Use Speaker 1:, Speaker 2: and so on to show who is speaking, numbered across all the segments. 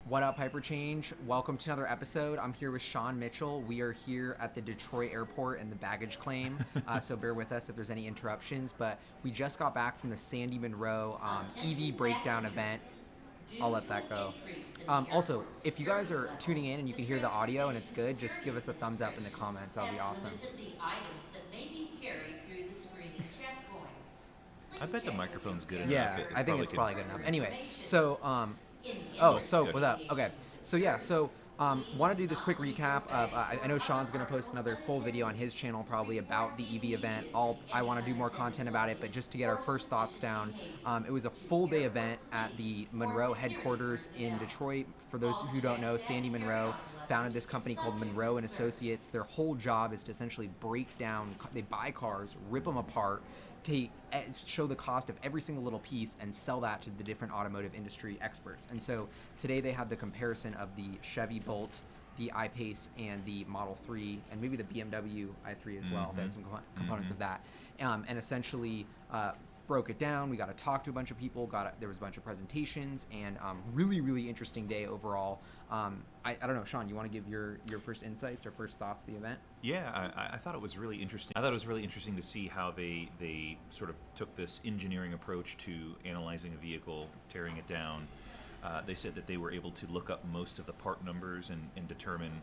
Speaker 1: What up, Hyperchange? Welcome to another episode. I'm here with Sean Mitchell. We are here at the Detroit airport in the baggage claim, so bear with us if there's any interruptions. But we just got back from the Sandy Munro EV Breakdown event. I'll let that go. Also, if you guys are tuning in and you can hear the audio and it's good, just give us a thumbs up in the comments. That'll be awesome.
Speaker 2: The items that may be carried through the screening checkpoint.
Speaker 3: I
Speaker 2: Please
Speaker 3: bet the
Speaker 2: check with
Speaker 3: microphone's good
Speaker 2: your
Speaker 3: enough.
Speaker 1: Yeah, I think it's probably good enough. Anyway,
Speaker 2: information
Speaker 1: so
Speaker 2: in the
Speaker 1: oh,
Speaker 2: end
Speaker 1: so
Speaker 3: good.
Speaker 1: what's up? Okay, so yeah, so want to do this quick recap of. I know Sean's gonna post another full video on his channel probably about the EV event. I want to do more content about it, but just to get our first thoughts down, it was a full day event at the Munro headquarters in Detroit. For those who don't know, Sandy Munro founded this company called Munro Associates. Their whole job is to essentially break down. They buy cars, rip them apart, show the cost of every single little piece and sell that to the different automotive industry experts. And so today they had the comparison of the Chevy Bolt, the IPACE, and the Model 3, and maybe the BMW i3 as well. They had some components of that, and essentially broke it down. We got to talk to a bunch of people. There was a bunch of presentations, and really interesting day overall. I don't know, Sean, you want to give your first insights or first thoughts of the event?
Speaker 3: Yeah, I thought it was really interesting. I thought it was really interesting to see how they sort of took this engineering approach to analyzing a vehicle, tearing it down. They said that they were able to look up most of the part numbers and determine,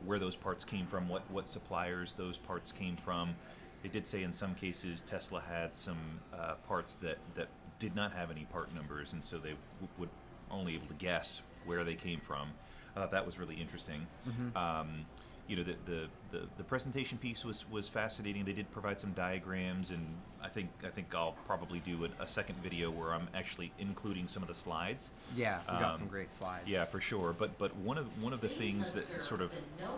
Speaker 3: where those parts came from, what suppliers those parts came from. They did say in some cases Tesla had some parts that did not have any part numbers, and so they would only able to guess where they came from. I thought that was really interesting. The presentation piece was fascinating. They did provide some diagrams, and I think I'll probably do a second video where I'm actually including some of the slides.
Speaker 1: Yeah, we got some great slides.
Speaker 3: Yeah, for sure. But one of the things that sort of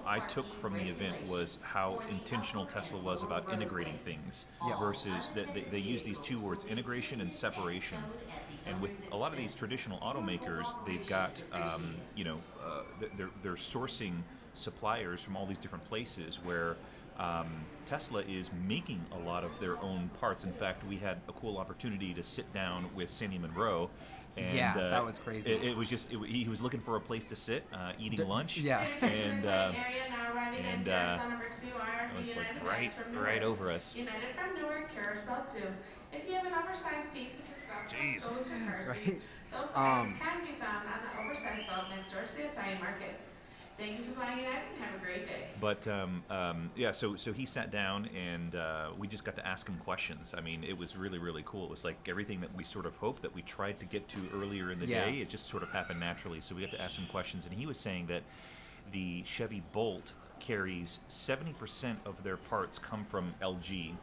Speaker 3: I took from the event was how intentional Tesla was about integrating things versus that they use these two words, integration and separation. And with a lot of these traditional automakers, they've got they're sourcing suppliers from all these different places where Tesla is making a lot of their own parts. In fact, we had a cool opportunity to sit down with Sandy Munro. And,
Speaker 1: that was crazy.
Speaker 3: It was just he was looking for a place to sit, eating lunch.
Speaker 1: Yeah.
Speaker 3: And it's like right over us.
Speaker 4: United from Newark, Carousel 2. If you have an oversized piece of stuffed toes or car seats, those items can be found on the oversized belt next door to the Italian market. Thank you for flying United and have a great day.
Speaker 3: But so he sat down and we just got to ask him questions. I mean, it was really cool. It was like everything that we sort of hoped that we tried to get to earlier in the day. It just sort of happened naturally. So we got to ask him questions, and he was saying that the Chevy Bolt carries 70% of their parts come from LG,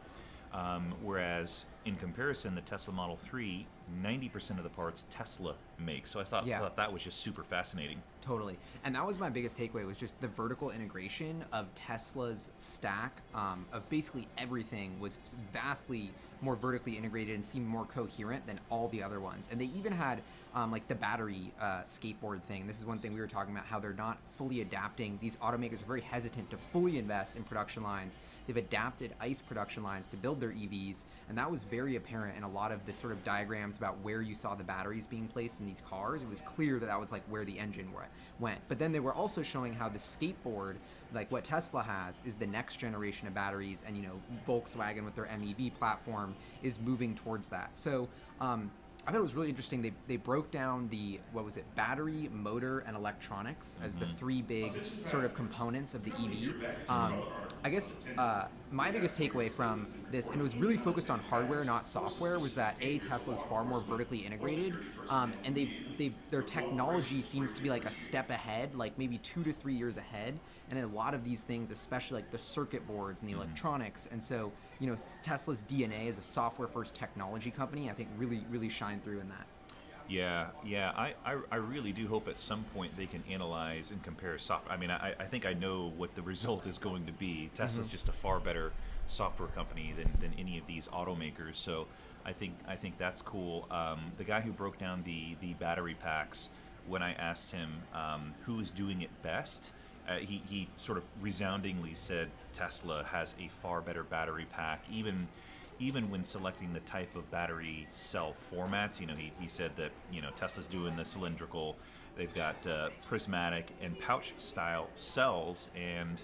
Speaker 3: whereas in comparison, the Tesla Model 3, 90% of the parts Tesla makes. So I thought that was just super fascinating.
Speaker 1: Totally. And that was my biggest takeaway, was just the vertical integration of Tesla's stack of basically everything was vastly more vertically integrated and seemed more coherent than all the other ones. And they even had like the battery skateboard thing. This is one thing we were talking about, how they're not fully adapting. These automakers are very hesitant to fully invest in production lines. They've adapted ICE production lines to build their EVs, and that was very apparent in a lot of the sort of diagrams about where you saw the batteries being placed in these cars. It was clear that was like where the engine went. But then they were also showing how the skateboard, like what Tesla has, is the next generation of batteries, and Volkswagen with their MEB platform is moving towards that. So I thought it was really interesting. They broke down the, battery, motor, and electronics as the three big sort of components of the EV. I guess my biggest takeaway from this, and it was really focused on hardware, not software, was that Tesla's far more vertically integrated, and their technology seems to be like a step ahead, like maybe 2 to 3 years ahead. And a lot of these things, especially like the circuit boards and the electronics, and so Tesla's DNA as a software-first technology company, I think really shined through in that.
Speaker 3: Yeah. I really do hope at some point they can analyze and compare software. I mean, I think I know what the result is going to be. Tesla's just a far better software company than any of these automakers. So I think that's cool. The guy who broke down the battery packs, when I asked him who's doing it best, he sort of resoundingly said Tesla has a far better battery pack. Even even when selecting the type of battery cell formats, he said that, Tesla's doing the cylindrical, they've got prismatic and pouch style cells, and,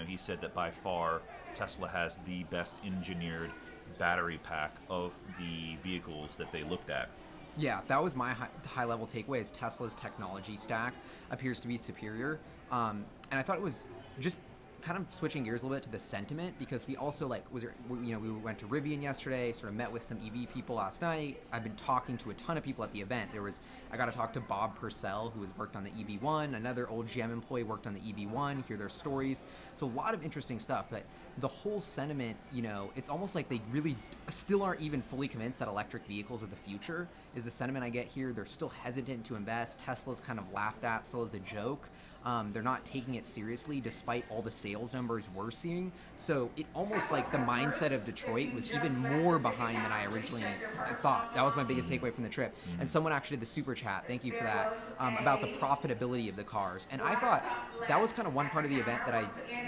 Speaker 3: he said that by far Tesla has the best engineered battery pack of the vehicles that they looked at.
Speaker 1: Yeah, that was my high-level takeaway. Is Tesla's technology stack appears to be superior, and I thought it was just kind of switching gears a little bit to the sentiment, because we also we went to Rivian yesterday, sort of met with some EV people last night. I've been talking to a ton of people at the event. I got to talk to Bob Purcell, who has worked on the EV1, another old GM employee worked on the EV1, hear their stories. So a lot of interesting stuff, but the whole sentiment, it's almost like they really still aren't even fully convinced that electric vehicles are the future, is the sentiment I get here. They're still hesitant to invest. Tesla's kind of laughed at still as a joke. They're not taking it seriously despite all the sales numbers we're seeing. So it almost like the mindset of Detroit was even more behind than I originally thought. That was my biggest takeaway from the trip. And someone actually did the super chat, thank you for that, about the profitability of the cars. And I thought that was kind of one part of the event that I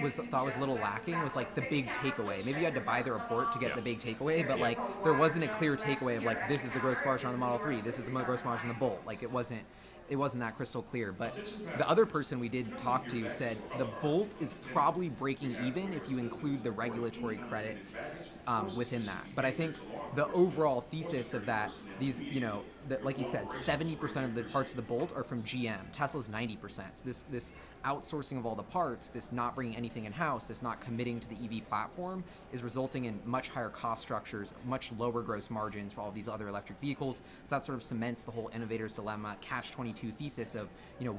Speaker 1: thought was a little lacking, was like the big takeaway. Maybe you had to buy the report to get the big takeaway, but like there wasn't a clear takeaway of like, this is the gross margin on the Model 3, this is the gross margin on the Bolt. Like it wasn't that crystal clear. But the other person we did talk to said the Bolt is probably breaking even if you include the regulatory credits within that. But I think the overall thesis of that, that, like you said, 70% of the parts of the Bolt are from GM. Tesla's 90%. So this outsourcing of all the parts, this not bringing anything in-house, this not committing to the EV platform is resulting in much higher cost structures, much lower gross margins for all of these other electric vehicles. So that sort of cements the whole innovator's dilemma, catch-22 thesis of,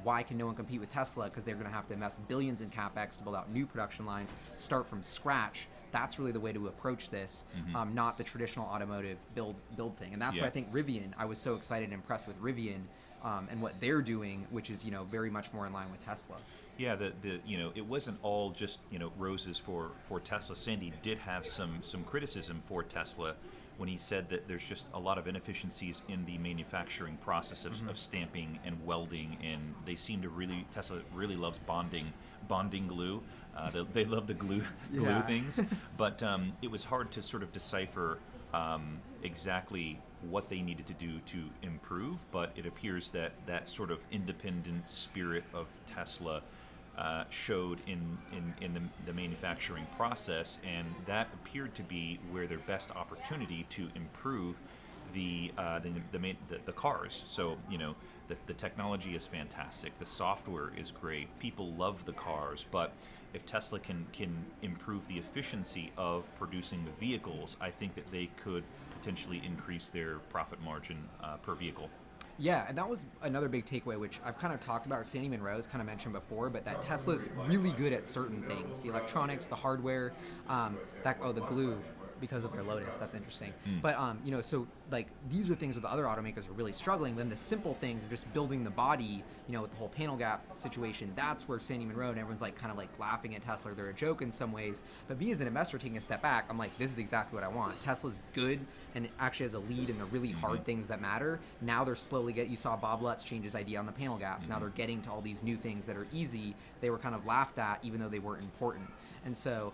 Speaker 1: why can no one compete with Tesla? Because they're going to have to invest billions in CapEx to build out new production lines, start from scratch. That's really the way to approach this, not the traditional automotive build thing. And that's why I think Rivian, I was so excited and impressed with Rivian and what they're doing, which is, very much more in line with Tesla.
Speaker 3: Yeah, it wasn't all just, roses for Tesla. Sandy did have some criticism for Tesla when he said that there's just a lot of inefficiencies in the manufacturing process of stamping and welding, and they seem to Tesla really loves bonding glue. They love to glue things, but it was hard to sort of decipher exactly what they needed to do to improve. But it appears that sort of independent spirit of Tesla showed in the manufacturing process, and that appeared to be where their best opportunity to improve the cars. So the technology is fantastic, the software is great, people love the cars, but if Tesla can improve the efficiency of producing the vehicles, I think that they could potentially increase their profit margin per vehicle.
Speaker 1: Yeah, and that was another big takeaway, which I've kind of talked about, or Sandy Munro's kind of mentioned before, but that Tesla's really good at certain things. The electronics, the hardware, the glue, because of their Lotus. That's interesting. But, so like these are things where the other automakers are really struggling. Then the simple things of just building the body, with the whole panel gap situation, that's where Sandy Munro and everyone's like kind of like laughing at Tesla. They're a joke in some ways. But me as an investor taking a step back, I'm like, this is exactly what I want. Tesla's good and actually has a lead in the really hard things that matter. Now they're slowly you saw Bob Lutz change his idea on the panel gaps. Now they're getting to all these new things that are easy. They were kind of laughed at even though they weren't important. And so,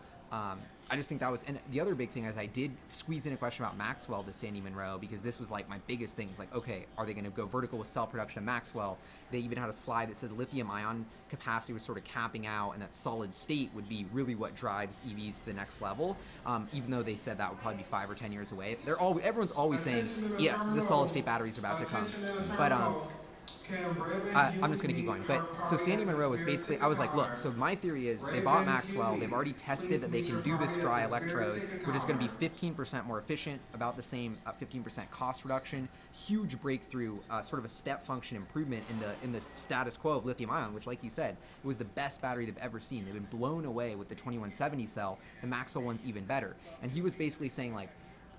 Speaker 1: I just think that was, and the other big thing is I did squeeze in a question about Maxwell to Sandy Munro, because this was like my biggest thing. It's like, okay, are they going to go vertical with cell production at Maxwell? They even had a slide that says lithium ion capacity was sort of capping out, and that solid state would be really what drives EVs to the next level. Even though they said that would probably be 5 or 10 years away. Everyone's always saying, yeah, the solid state batteries are about to come. But I'm just going to keep going. But so Sandy Munro was basically, I was like, look, so my theory is they bought Maxwell. They've already tested that they can do this dry electrode, which is going to be 15% more efficient, about the same 15% cost reduction, huge breakthrough, sort of a step function improvement in the status quo of lithium ion, which, like you said, it was the best battery they've ever seen. They've been blown away with the 2170 cell. The Maxwell one's even better. And he was basically saying, like,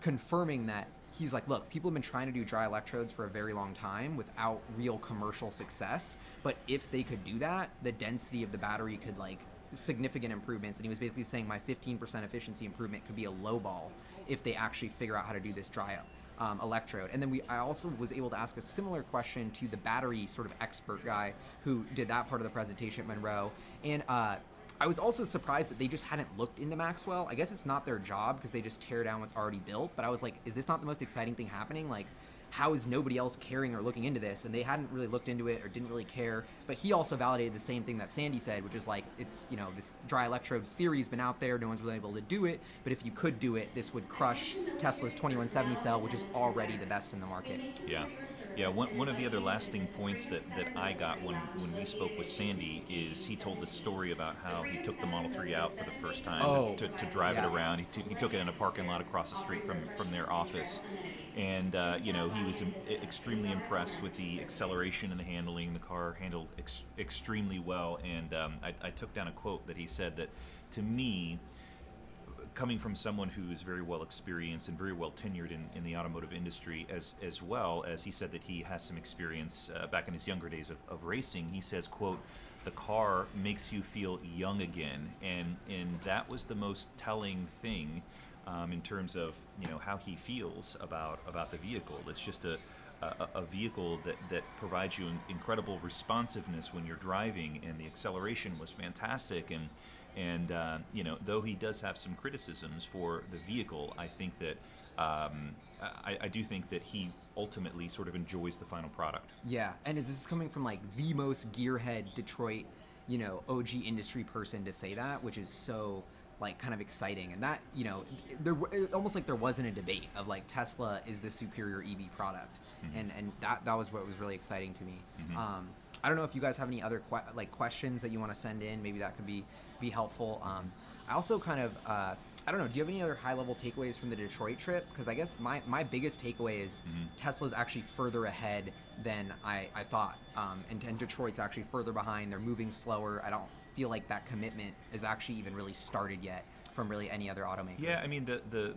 Speaker 1: confirming that. He's like, look, people have been trying to do dry electrodes for a very long time without real commercial success. But if they could do that, the density of the battery could, like, significant improvements. And he was basically saying my 15% efficiency improvement could be a low ball if they actually figure out how to do this dry electrode. And then I also was able to ask a similar question to the battery sort of expert guy who did that part of the presentation at Munro. And I was also surprised that they just hadn't looked into Maxwell. I guess it's not their job because they just tear down what's already built. But I was like, is this not the most exciting thing happening? Like, how is nobody else caring or looking into this? And they hadn't really looked into it or didn't really care. But he also validated the same thing that Sandy said, which is like, it's, this dry electrode theory's been out there. No one's really able to do it. But if you could do it, this would crush Tesla's 2170 cell, which is already the best in the market.
Speaker 3: Yeah. Yeah, one of the other lasting points that I got when we spoke with Sandy is he told the story about how he took the Model 3 out for the first time to drive it around. He took it in a parking lot across the street from their office. And, he was extremely impressed with the acceleration and the handling. The car handled extremely well. And I took down a quote that he said that, to me, coming from someone who is very well experienced and very well tenured in the automotive industry, as well as he said that he has some experience back in his younger days of racing, he says, quote, "The car makes you feel young again." And that was the most telling thing in terms of how he feels about the vehicle. It's just a vehicle that provides you incredible responsiveness when you're driving, and the acceleration was fantastic. And though he does have some criticisms for the vehicle, I think that I do think that he ultimately sort of enjoys the final product.
Speaker 1: Yeah, and this is coming from like the most gearhead Detroit, OG industry person to say that, which is so like kind of exciting. And that, almost like there wasn't a debate of like Tesla is the superior EV product. Mm-hmm. And that was what was really exciting to me. Mm-hmm. I don't know if you guys have any other questions that you want to send in. Maybe that could be helpful. I also kind of, I don't know, do you have any other high-level takeaways from the Detroit trip? Because I guess my biggest takeaway is Tesla's actually further ahead than I thought. And Detroit's actually further behind. They're moving slower. I don't feel like that commitment is actually even really started yet from really any other automaker.
Speaker 3: Yeah, I mean, the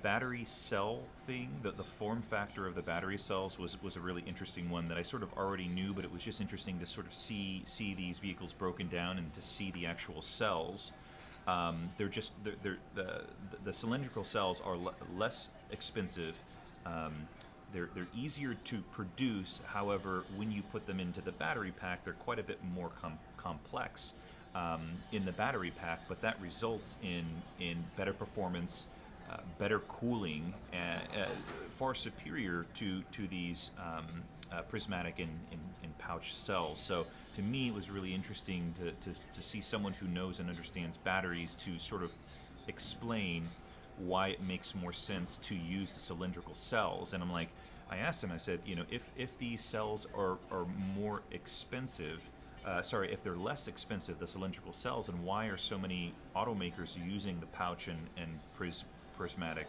Speaker 3: battery cell thing, the form factor of the battery cells was a really interesting one that I sort of already knew, but it was just interesting to sort of see these vehicles broken down and to see the actual cells. The cylindrical cells are less expensive. They're easier to produce. However, when you put them into the battery pack, they're quite a bit more complex in the battery pack, but that results in better performance, better cooling, far superior to these prismatic and pouch cells. So to me, it was really interesting to see someone who knows and understands batteries to sort of explain why it makes more sense to use the cylindrical cells. And I asked him, I said, if these cells are more expensive, if they're less expensive, the cylindrical cells, and why are so many automakers using the pouch and prismatic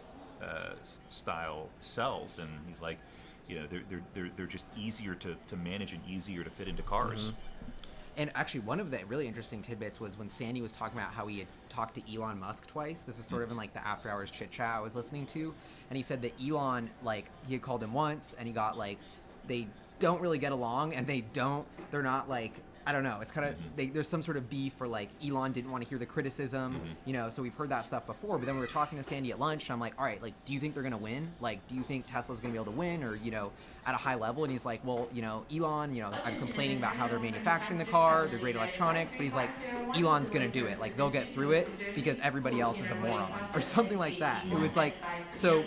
Speaker 3: style cells? And he's like, they're just easier to manage and easier to fit into cars.
Speaker 1: Mm-hmm. And actually, one of the really interesting tidbits was when Sandy was talking about how he had talked to Elon Musk twice. This was sort of in like the after hours chit chat I was listening to. And he said that Elon, like, he had called him once and he got like, they don't really get along and they're not like, I don't know. It's kind of, there's some sort of beef for like Elon didn't want to hear the criticism, so we've heard that stuff before. But then we were talking to Sandy at lunch and I'm like, all right, like, do you think they're going to win? Like, do you think Tesla's going to be able to win or, at a high level? And he's like, well, Elon, I'm complaining about how they're manufacturing the car, they're great electronics, but he's like, Elon's going to do it. Like, they'll get through it because everybody else is a moron or something like that. It was like, so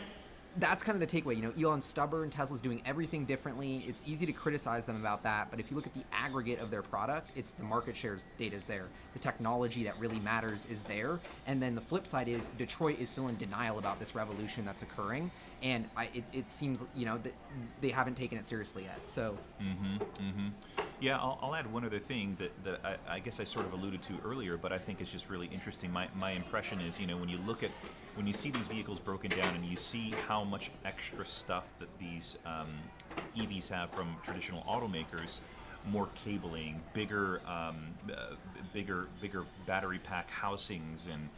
Speaker 1: that's kind of the takeaway. Elon's stubborn, Tesla's doing everything differently. It's easy to criticize them about that, but if you look at the aggregate of their product, it's the market shares data is there. The technology that really matters is there. And then the flip side is Detroit is still in denial about this revolution that's occurring. And it seems, that they haven't taken it seriously yet. So.
Speaker 3: Yeah, I'll add one other thing that I guess I sort of alluded to earlier, but I think it's just really interesting. My impression is, when you see these vehicles broken down and you see how much extra stuff that these EVs have from traditional automakers, more cabling, bigger battery pack housings, and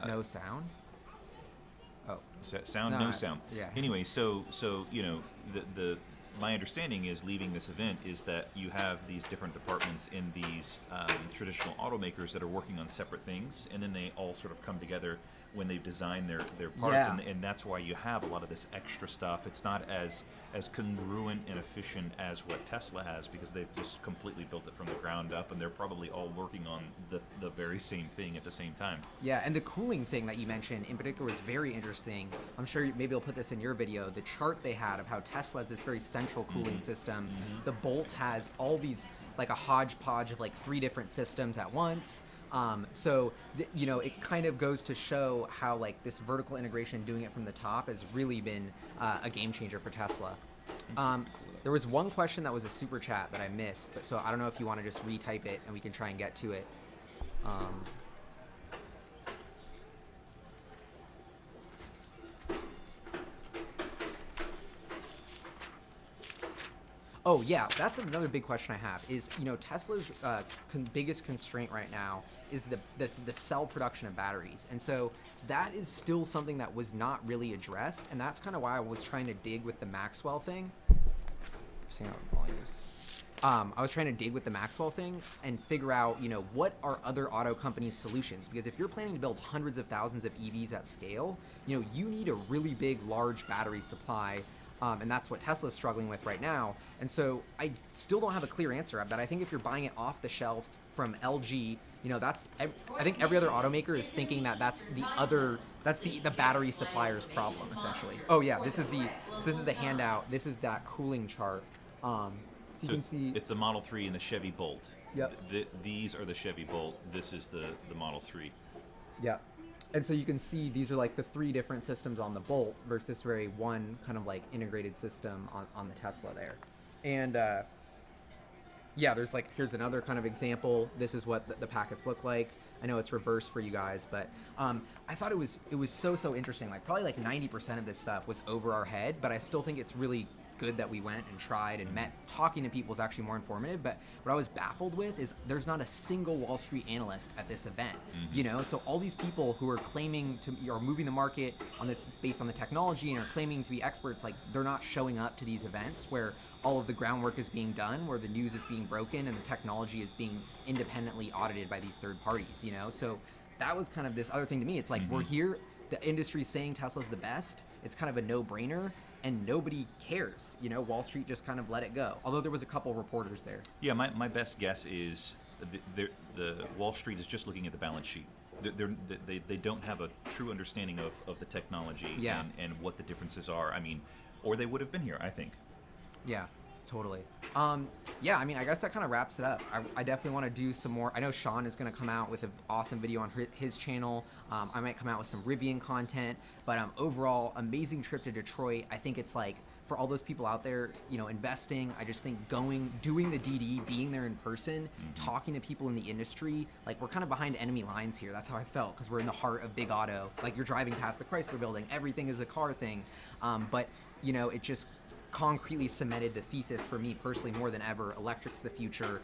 Speaker 1: no sound. Oh,
Speaker 3: sound, no sound.
Speaker 1: Yeah.
Speaker 3: Anyway, so the my understanding is leaving this event is that you have these different departments in these traditional automakers that are working on separate things, and then they all sort of come together when they've designed their parts,
Speaker 1: Yeah.
Speaker 3: and that's why you have a lot of this extra stuff. It's not as congruent and efficient as what Tesla has, because they've just completely built it from the ground up, and they're probably all working on the very same thing at the same time.
Speaker 1: Yeah, and the cooling thing that you mentioned in particular was very interesting. I'm sure maybe I'll put this in your video. The chart they had of how Tesla has this very central cooling system. The Bolt has all these, like a hodgepodge of like 3 different systems at once. So it kind of goes to show how like this vertical integration, doing it from the top, has really been a game changer for Tesla. There was one question that was a super chat that I missed, but so I don't know if you want to just retype it and we can try and get to it. Oh yeah, that's another big question I have. Is Tesla's biggest constraint right now is the cell production of batteries, and so that is still something that was not really addressed, and that's kind of why I was trying to dig with the Maxwell thing. Seeing out volumes. I was trying to dig with the Maxwell thing and figure out, what are other auto companies' solutions? Because if you're planning to build hundreds of thousands of EVs at scale, you need a really big, large battery supply. And that's what Tesla's struggling with right now. And so I still don't have a clear answer, but I think if you're buying it off the shelf from LG, I think every other automaker is thinking that that's the battery supplier's problem, essentially. Oh yeah, this is the handout. This is that cooling chart. So you can see
Speaker 3: it's the Model 3 and the Chevy Bolt.
Speaker 1: Yep.
Speaker 3: These are the Chevy Bolt. This is the Model 3.
Speaker 1: Yeah. And so you can see these are like the 3 different systems on the Bolt versus this very one kind of like integrated system on the Tesla there. And yeah, there's like, here's another kind of example. This is what the packets look like. I know it's reversed for you guys, but I thought it was so interesting. Like probably like 90% of this stuff was over our head, but I still think it's really good that we went and tried and met. Talking to people is actually more informative, but what I was baffled with is there's not a single Wall Street analyst at this event. So all these people who are claiming are moving the market on this based on the technology and are claiming to be experts, like they're not showing up to these events where all of the groundwork is being done, where the news is being broken and the technology is being independently audited by these third parties, so that was kind of this other thing to me. It's like, we're here, the industry's saying Tesla's the best, it's kind of a no-brainer, and nobody cares. Wall Street just kind of let it go. Although there was a couple reporters there.
Speaker 3: Yeah, my best guess is the Wall Street is just looking at the balance sheet. They don't have a true understanding of the technology and what the differences are. I mean, or they would have been here, I think.
Speaker 1: Yeah, totally. I mean, I guess that kind of wraps it up. I definitely want to do some more. I know Sean is going to come out with an awesome video on his channel. I might come out with some Rivian content, but overall, amazing trip to Detroit. I think it's like, for all those people out there, investing, I just think doing the DD, being there in person, talking to people in the industry, like we're kind of behind enemy lines here. That's how I felt, because we're in the heart of big auto. Like you're driving past the Chrysler building, everything is a car thing. But it just concretely cemented the thesis for me personally more than ever. Electric's the future.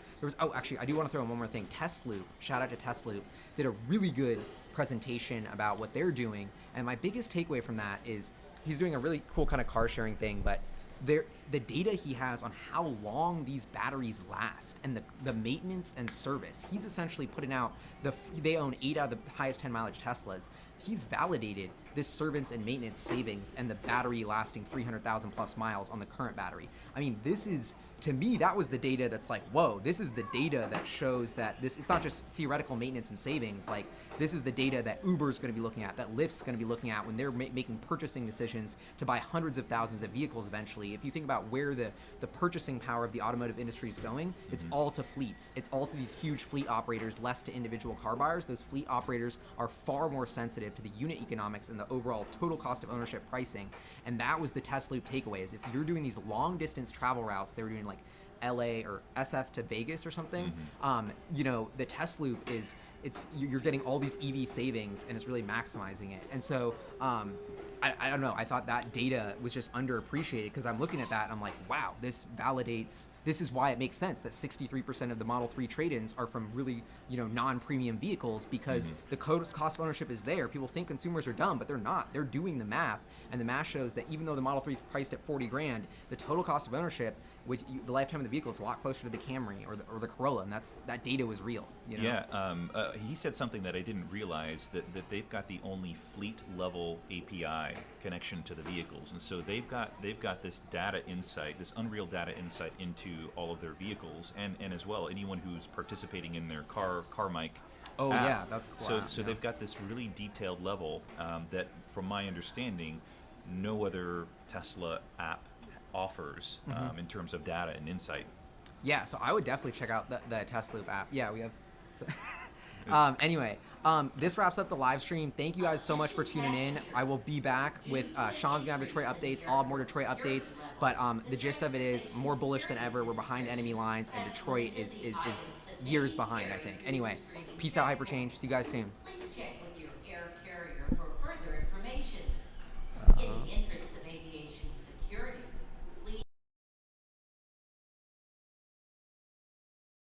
Speaker 1: Actually, I do want to throw in one more thing. Tesloop, shout out to Tesloop, did a really good presentation about what they're doing. And my biggest takeaway from that is he's doing a really cool kind of car sharing thing, but the data he has on how long these batteries last and the maintenance and service. He's essentially putting out they own 8 out of the highest 10 mileage Teslas. He's validated this service and maintenance savings and the battery lasting 300,000 plus miles on the current battery. I mean, this is, to me, that was the data that's like, whoa, this is the data that shows that it's not just theoretical maintenance and savings. Like, this is the data that Uber's going to be looking at, that Lyft's going to be looking at when they're making purchasing decisions to buy hundreds of thousands of vehicles eventually. If you think about where the purchasing power of the automotive industry is going, it's all to fleets. It's all to these huge fleet operators, less to individual car buyers. Those fleet operators are far more sensitive to the unit economics and the overall total cost of ownership pricing. And that was the Tesloop takeaway, is if you're doing these long distance travel routes, they were doing like LA or SF to Vegas or something, the Tesloop is, you're getting all these EV savings and it's really maximizing it. And so I don't know, I thought that data was just underappreciated, because I'm looking at that and I'm like, wow, this validates, this is why it makes sense that 63% of the Model 3 trade-ins are from really, non-premium vehicles, because the cost of ownership is there. People think consumers are dumb, but they're not. They're doing the math, and the math shows that even though the Model 3 is priced at 40 grand, the total cost of ownership the lifetime of the vehicle is a lot closer to the Camry or the Corolla, and that data was real. You know?
Speaker 3: Yeah, he said something that I didn't realize, that they've got the only fleet level API connection to the vehicles, and so they've got this data insight, this Unreal data insight into all of their vehicles, and as well anyone who's participating in their car mic.
Speaker 1: Oh
Speaker 3: app.
Speaker 1: yeah, that's cool.
Speaker 3: So they've got this really detailed level that, from my understanding, no other Tesla app offers in terms of data and insight.
Speaker 1: Yeah, so I would definitely check out the Tesla Loop app. Yeah, we have. So anyway, this wraps up the live stream. Thank you guys so much for tuning in. I will be back with Sean's gonna have Detroit updates. I'll have more Detroit updates. But the gist of it is more bullish than ever. We're behind enemy lines, and Detroit is years behind, I think. Anyway, peace out, Hyperchange. See you guys soon.
Speaker 2: Please check